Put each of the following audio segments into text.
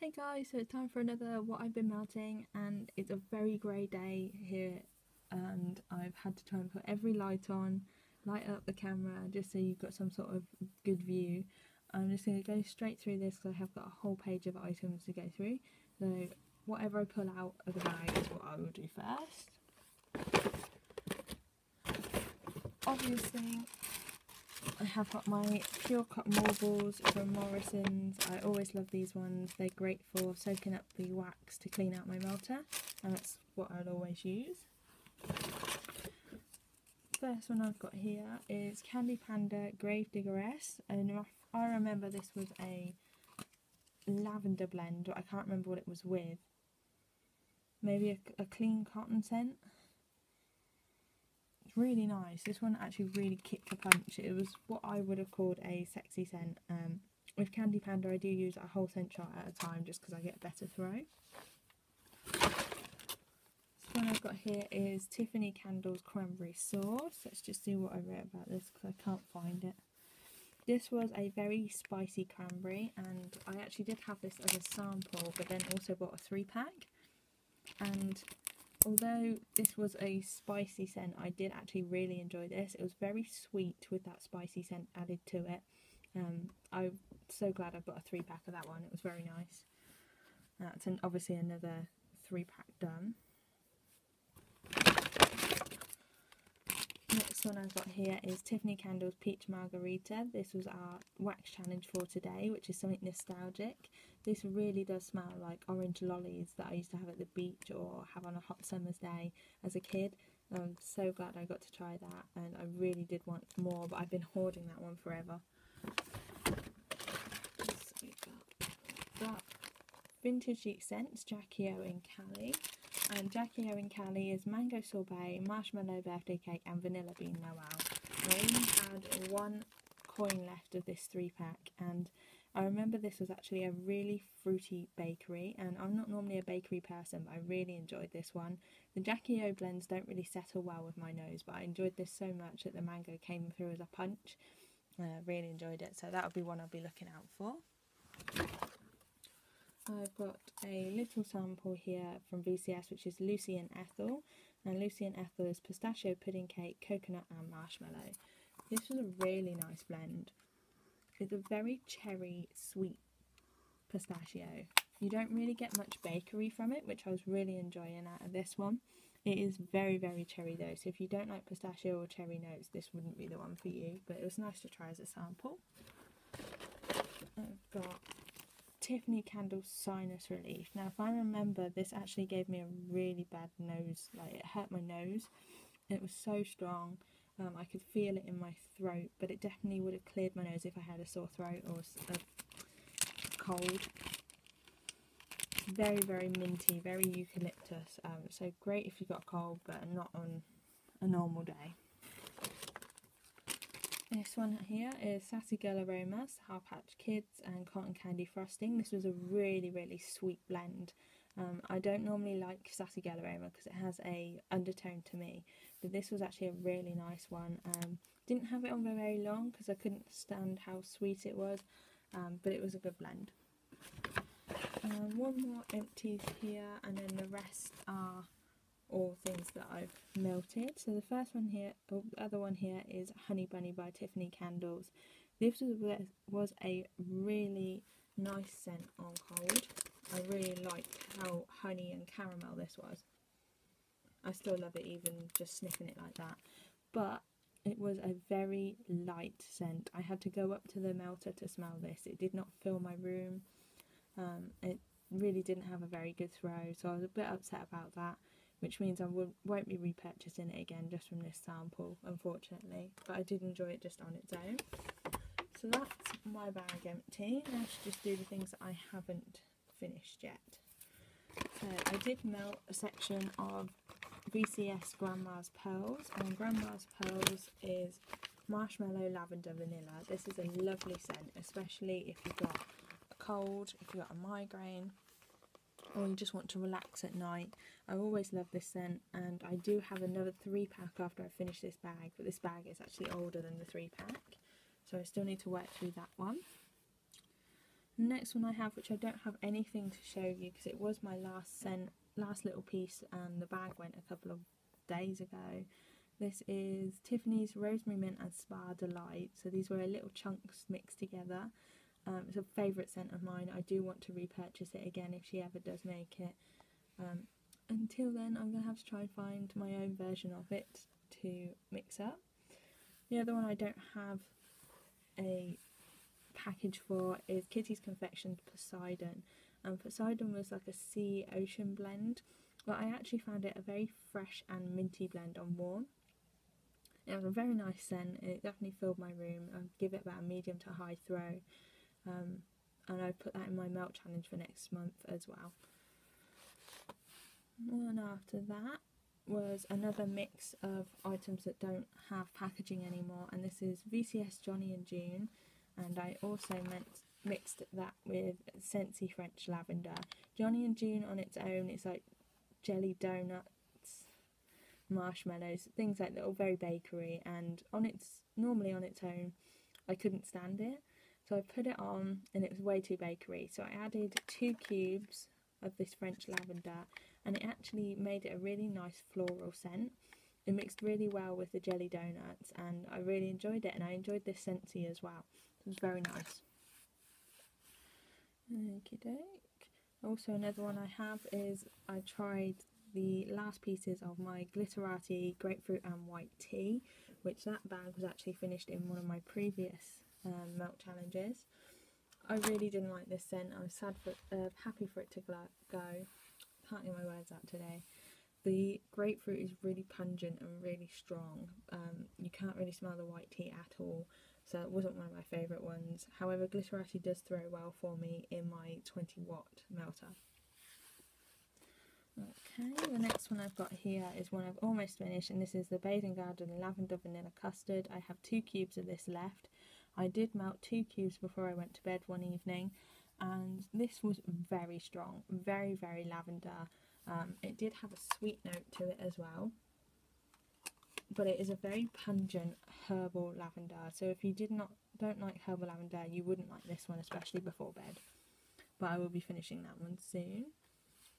Hey guys, so it's time for another what I've been melting, and it's a very grey day here, and I've had to try and put every light on, light up the camera just so you've got some sort of good view. I'm just going to go straight through this because I have got a whole page of items to go through. So whatever I pull out of the bag is what I will do first. Obviously I have got my Pure Cotton Marbles from Morrison's. I always love these ones. They're great for soaking up the wax to clean out my melter, and that's what I'll always use. First one I've got here is Candy Panda Gravedigger S, and I remember this was a lavender blend, but I can't remember what it was with. Maybe a clean cotton scent. It's really nice. This one actually really kicked a punch. It was what I would have called a sexy scent. With Candy Panda I do use a whole scent shot at a time just because I get a better throw. This one I've got here is Tiffany Candle's Cranberry Sauce. Let's just see what I wrote about this because I can't find it. This was a very spicy cranberry, and I actually did have this as a sample but then also bought a 3-pack. And although this was a spicy scent, I did actually really enjoy this. It was very sweet with that spicy scent added to it. I'm so glad I got a 3-pack of that one. It was very nice. That's obviously another 3-pack done. Next one I've got here is Tiffany Candle's Peach Margarita. This was our wax challenge for today, which is something nostalgic. This really does smell like orange lollies that I used to have at the beach or have on a hot summer's day as a kid. I'm so glad I got to try that, and I really did want more, but I've been hoarding that one forever. So we've got Vintage Chic Scents, Jackie O and Callie. And Jackie O and Callie is mango sorbet, marshmallow birthday cake and vanilla bean Noel. I only had one coin left of this 3-pack, and I remember this was actually a really fruity bakery, and I'm not normally a bakery person, but I really enjoyed this one. The Jackie O blends don't really settle well with my nose, but I enjoyed this so much that the mango came through as a punch. Really enjoyed it, so that'll be one I'll be looking out for. I've got a little sample here from VCS, which is Lucy and Ethel. And Lucy and Ethel is pistachio pudding cake, coconut and marshmallow. This was a really nice blend. It's a very cherry sweet pistachio. You don't really get much bakery from it, which I was really enjoying out of this one. It is very, very cherry though, so if you don't like pistachio or cherry notes, this wouldn't be the one for you, but it was nice to try as a sample. I've got Tiffany Candle's Sinus Relief. Now if I remember, this actually gave me a really bad nose, like it hurt my nose. It was so strong, I could feel it in my throat, but it definitely would have cleared my nose if I had a sore throat or a cold. Very, very minty, very eucalyptus, so great if you've got a cold, but not on a normal day. This one here is Sassy Girl Aromas, Sour Patch Kids and Cotton Candy Frosting. This was a really, really sweet blend. I don't normally like Sassy Girl Aroma because it has a undertone to me, but this was actually a really nice one. Didn't have it on for very long because I couldn't stand how sweet it was, but it was a good blend. One more empties here, and then the rest are all things that I've melted. So the first one here, or the other one here, is Honey Bunny by Tiffany Candles. This was a really nice scent on cold. I really liked how honey and caramel this was. I still love it even just sniffing it like that. But it was a very light scent. I had to go up to the melter to smell this. It did not fill my room. It really didn't have a very good throw, so I was a bit upset about that, which means I won't be repurchasing it again just from this sample, unfortunately. But I did enjoy it just on its own. So that's my bag empty. Now to just do the things that I haven't finished yet. So I did melt a section of VCS Grandma's Pearls, and Grandma's Pearls is marshmallow, lavender, vanilla. This is a lovely scent, especially if you've got a cold, if you've got a migraine, or you just want to relax at night. I always love this scent, and I do have another 3-pack after I finish this bag, but this bag is actually older than the 3-pack, so I still need to work through that one. The next one I have, which I don't have anything to show you because it was my last little piece and the bag went a couple of days ago. This is Tiffany's Rosemary Mint and Spa Delight. So these were little chunks mixed together. It's a favourite scent of mine. I do want to repurchase it again if she ever does make it. Until then, I'm going to have to try and find my own version of it to mix up. The other one I don't have a package for is Kitty's Confections Poseidon. Poseidon was like a sea ocean blend, but I actually found it a very fresh and minty blend on warm. It was a very nice scent. It definitely filled my room. I'd give it about a medium to high throw, and I've put that in my melt challenge for next month as well. And after that was another mix of items that don't have packaging anymore, and this is VCS Johnny and June, and I also mixed that with Scentsy French Lavender. Johnny and June on its own, it's like jelly donuts, marshmallows, things like that, all very bakery, and normally on its own I couldn't stand it, so I put it on and it was way too bakery, so I added 2 cubes of this French lavender, and it actually made it a really nice floral scent. It mixed really well with the jelly donuts and I really enjoyed it, and I enjoyed this Scentsy as well. It was very nice. Okie doke. Also another one I have is I tried the last pieces of my Glitterati Grapefruit and White Tea, which that bag was actually finished in one of my previous melt challenges. I really didn't like this scent. I was happy for it to go. Can't get my words out today. The grapefruit is really pungent and really strong. You can't really smell the white tea at all, so it wasn't one of my favourite ones. However, Glitterati does throw well for me in my 20-watt melter. Okay, the next one I've got here is one I've almost finished, and this is the Bathing Garden Lavender Vanilla Custard. I have 2 cubes of this left. I did melt 2 cubes before I went to bed one evening, and this was very strong, very, very lavender. It did have a sweet note to it as well, but it is a very pungent herbal lavender, so if you don't like herbal lavender, you wouldn't like this one, especially before bed. But I will be finishing that one soon.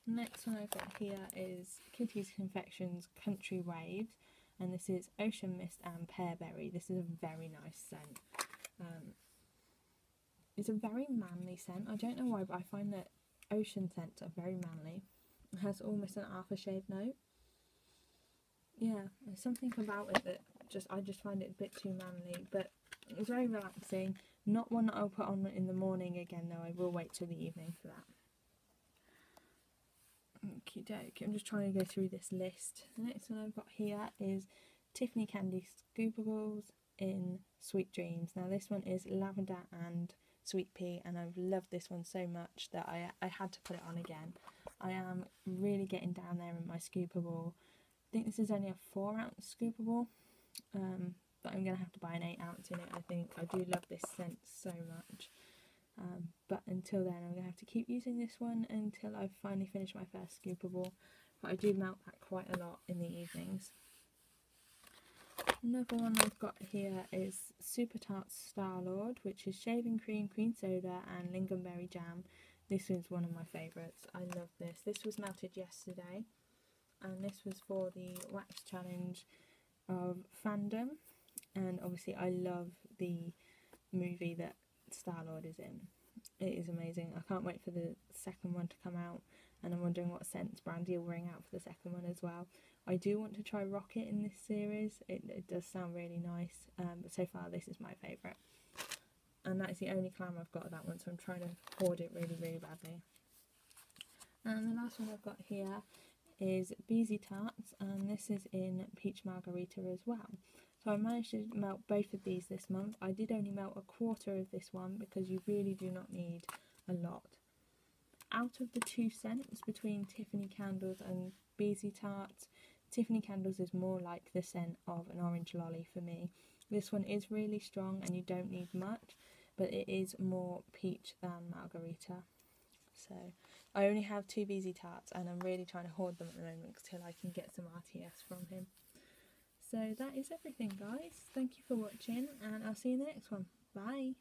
Next one I've got here is Kitty's Confections Country Waves, and this is Ocean Mist and Pearberry. This is a very nice scent. It's a very manly scent. I don't know why, but I find that ocean scents are very manly. It has almost an aftershave note. Yeah, there's something about it that I just find it a bit too manly, but it's very relaxing. Not one that I'll put on in the morning again though. I will wait till the evening for that. Okie doke, I'm just trying to go through this list. The next one I've got here is Tiffany Candy Scoopables in Sweet Dreams. Now this one is lavender and sweet pea, and I've loved this one so much that I had to put it on again. I am really getting down there in my scoopable. I think this is only a 4-ounce scoopable, but I'm going to have to buy an 8-ounce in it, I think. I do love this scent so much. But until then, I'm going to have to keep using this one until I finally finish my first scoopable. But I do melt that quite a lot in the evenings. Another one I've got here is Super Tarts Star Lord, which is shaving cream, cream soda and lingonberry jam. This is one of my favourites. I love this. This was melted yesterday, and this was for the wax challenge of Fandom. And obviously I love the movie that Star Lord is in. It is amazing. I can't wait for the second one to come out, and I'm wondering what scents Brandy will bring out for the second one as well. I do want to try Rocket in this series. It does sound really nice, but so far this is my favourite. And that is the only clam I've got of that one, so I'm trying to hoard it really, really badly. And the last one I've got here is Beezy Tarts, and this is in Peach Margarita as well. So I managed to melt both of these this month. I did only melt a quarter of this one because you really do not need a lot. Out of the 2 scents between Tiffany Candles and Beezy Tarts, Tiffany Candles is more like the scent of an orange lolly for me. This one is really strong and you don't need much, but it is more peach than margarita. So I only have 2 Beezy Tarts and I'm really trying to hoard them at the moment until I can get some RTS from him. So that is everything, guys. Thank you for watching, and I'll see you in the next one. Bye!